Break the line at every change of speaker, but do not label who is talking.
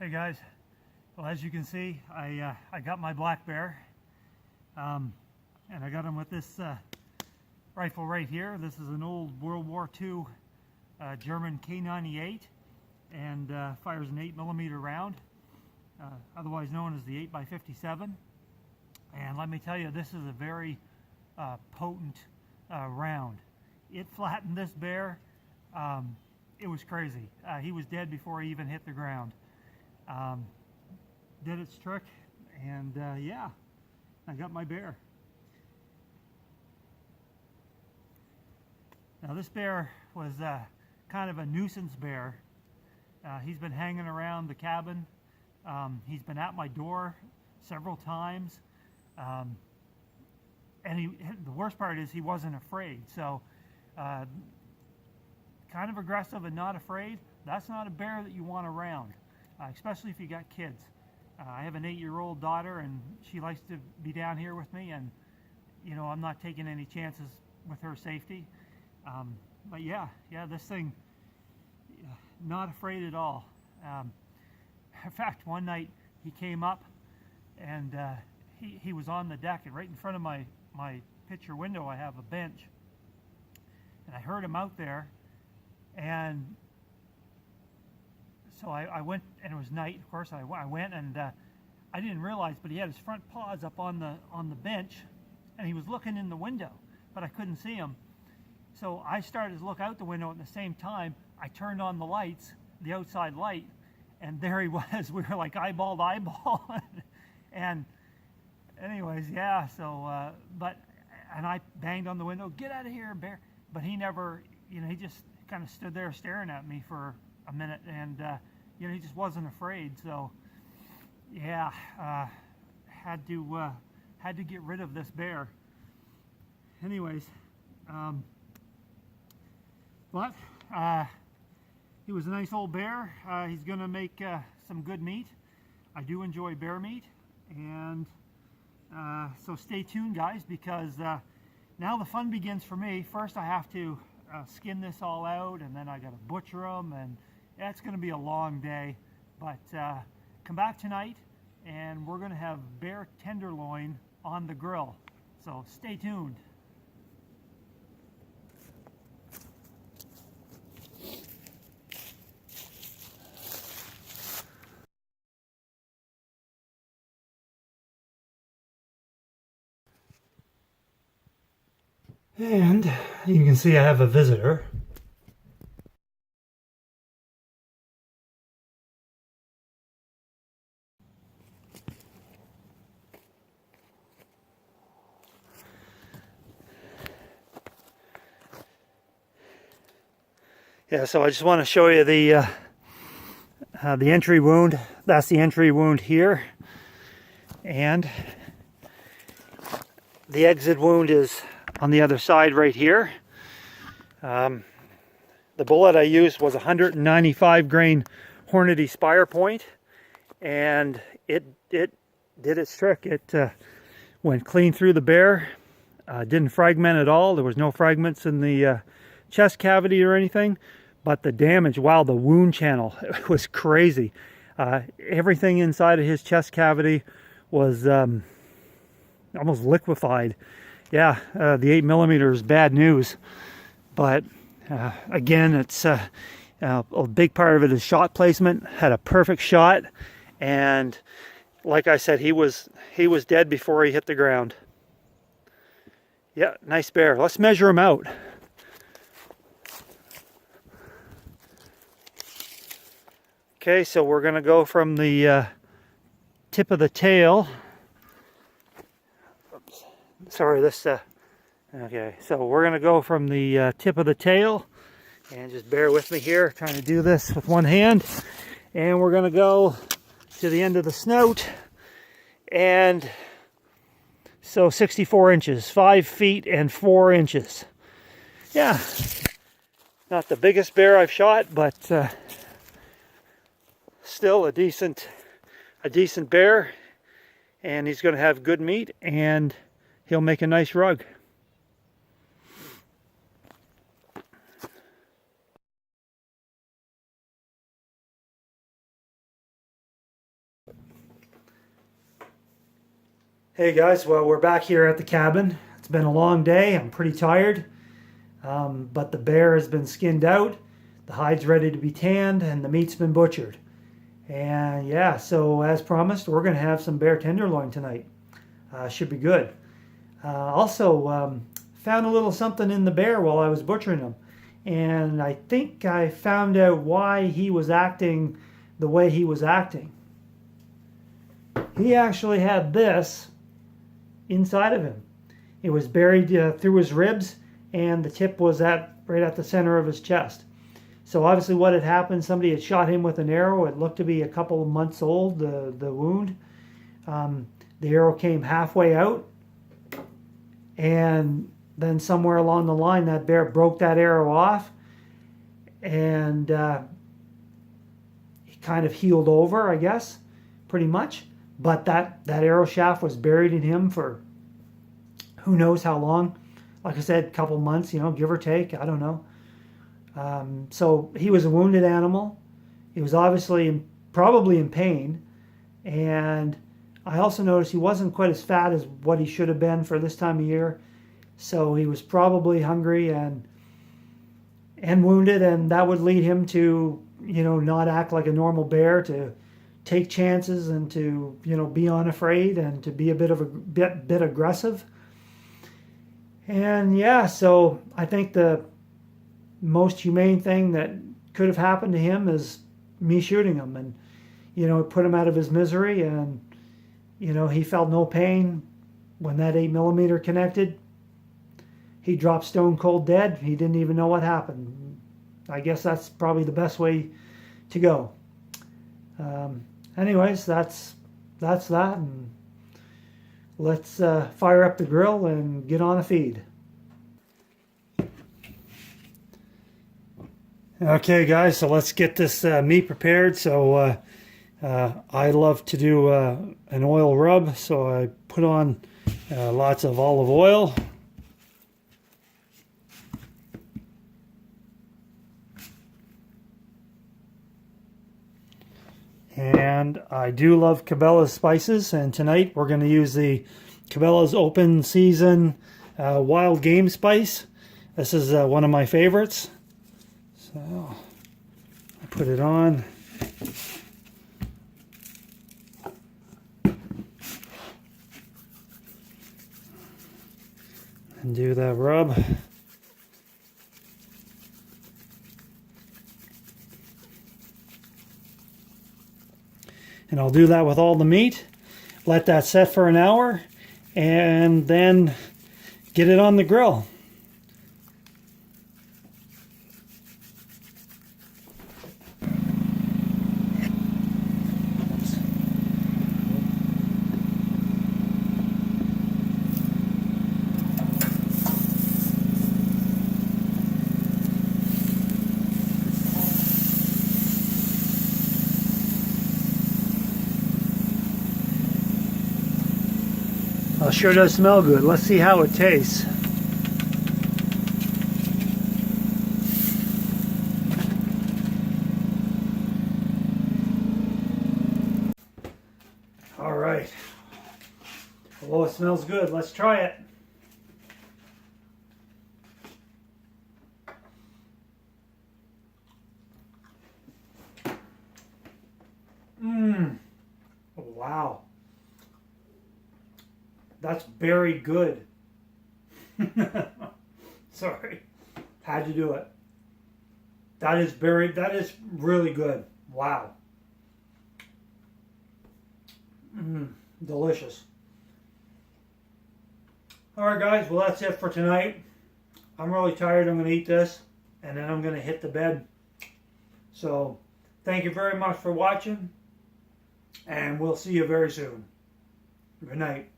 Hey guys, well, as you can see, I got my black bear, and I got him with this rifle right here. This is an old World War II German K98, and fires an 8mm round, otherwise known as the 8x57. And let me tell you, this is a very potent round. It flattened this bear. It was crazy. He was dead before he even hit the ground. Did its trick, and yeah, I got my bear. Now this bear was kind of a nuisance bear. He's been hanging around the cabin. He's been at my door several times, and the worst part is he wasn't afraid. So kind of aggressive and not afraid. That's not a bear that you want around, especially if you got kids. I have an 8-year-old daughter, and she likes to be down here with me, and you know, I'm not taking any chances with her safety. But yeah, this thing, not afraid at all. In fact, one night he came up, and he was on the deck, and right in front of my picture window I have a bench, and I heard him out there, and so I went, and it was night, of course. I went, and I didn't realize, but he had his front paws up on the bench, and he was looking in the window, but I couldn't see him. So I started to look out the window at the same time. I turned on the lights, the outside light, and there he was. We were like eyeball to eyeball. And anyways, yeah, so, and I banged on the window, "Get out of here, bear." But he never, you know, he just kind of stood there staring at me for a minute, and you know, he just wasn't afraid. So yeah, had to get rid of this bear. Anyways, but he was a nice old bear. He's gonna make some good meat. I do enjoy bear meat, and so stay tuned, guys, because now the fun begins for me. First I have to skin this all out, and then I gotta butcher them, and it's gonna be a long day. But come back tonight, and we're gonna have bear tenderloin on the grill, so stay tuned. And you can see I have a visitor. Yeah, so I just want to show you the entry wound. That's the entry wound here, and the exit wound is on the other side right here. The bullet I used was 195 grain Hornady Spire point, and it did its trick. It went clean through the bear, didn't fragment at all. There was no fragments in the chest cavity or anything, but the damage, wow, the wound channel, it was crazy. Everything inside of his chest cavity was almost liquefied. Yeah, the 8mm is bad news, but again, it's a big part of it is shot placement. Had a perfect shot, and like I said, he was dead before he hit the ground. Yeah, nice bear. Let's measure him out. Okay, so we're gonna go from the tip of the tail. Oops. Sorry, this. Okay, so we're gonna go from the tip of the tail, and just bear with me here, trying to do this with one hand, and we're gonna go to the end of the snout, and so 64 inches, 5 feet and 4 inches. Yeah, not the biggest bear I've shot, but still a decent bear, and he's going to have good meat, and he'll make a nice rug. Hey guys, well, we're back here at the cabin. It's been a long day. I'm pretty tired, but the bear has been skinned out, the hide's ready to be tanned, and the meat's been butchered. And yeah, so as promised, we're going to have some bear tenderloin tonight. Should be good. Also, found a little something in the bear while I was butchering him. And I think I found out why he was acting the way he was acting. He actually had this inside of him. It was buried through his ribs, and the tip was right at the center of his chest. So obviously what had happened, somebody had shot him with an arrow. It looked to be a couple of months old, the wound. The arrow came halfway out, and then somewhere along the line that bear broke that arrow off, and he kind of healed over, I guess, pretty much. But that arrow shaft was buried in him for who knows how long. Like I said, a couple months, give or take. I don't know. So he was a wounded animal. He was obviously probably in pain. And I also noticed he wasn't quite as fat as what he should have been for this time of year. So he was probably hungry and wounded, and that would lead him to, not act like a normal bear, to take chances and to, be unafraid and to be a bit aggressive. And yeah, so I think the most humane thing that could have happened to him is me shooting him, and it put him out of his misery, and he felt no pain when that 8mm connected. He dropped stone cold dead. He didn't even know what happened. I guess that's probably the best way to go. Anyways, that's that, and let's fire up the grill and get on a feed. Okay guys, so let's get this meat prepared. So I love to do an oil rub, so I put on lots of olive oil. And I do love Cabela's spices, and tonight we're going to use the Cabela's Open Season Wild Game Spice. This is one of my favorites. So I put it on. And do that rub. And I'll do that with all the meat. Let that set for an hour, and then get it on the grill. Sure does smell good. Let's see how it tastes. All right. Well, it smells good. Let's try it. Wow. That's very good. Sorry. Had to do it. That is really good. Wow. Delicious. Alright guys, well that's it for tonight. I'm really tired. I'm going to eat this, and then I'm going to hit the bed. So, thank you very much for watching, and we'll see you very soon. Good night.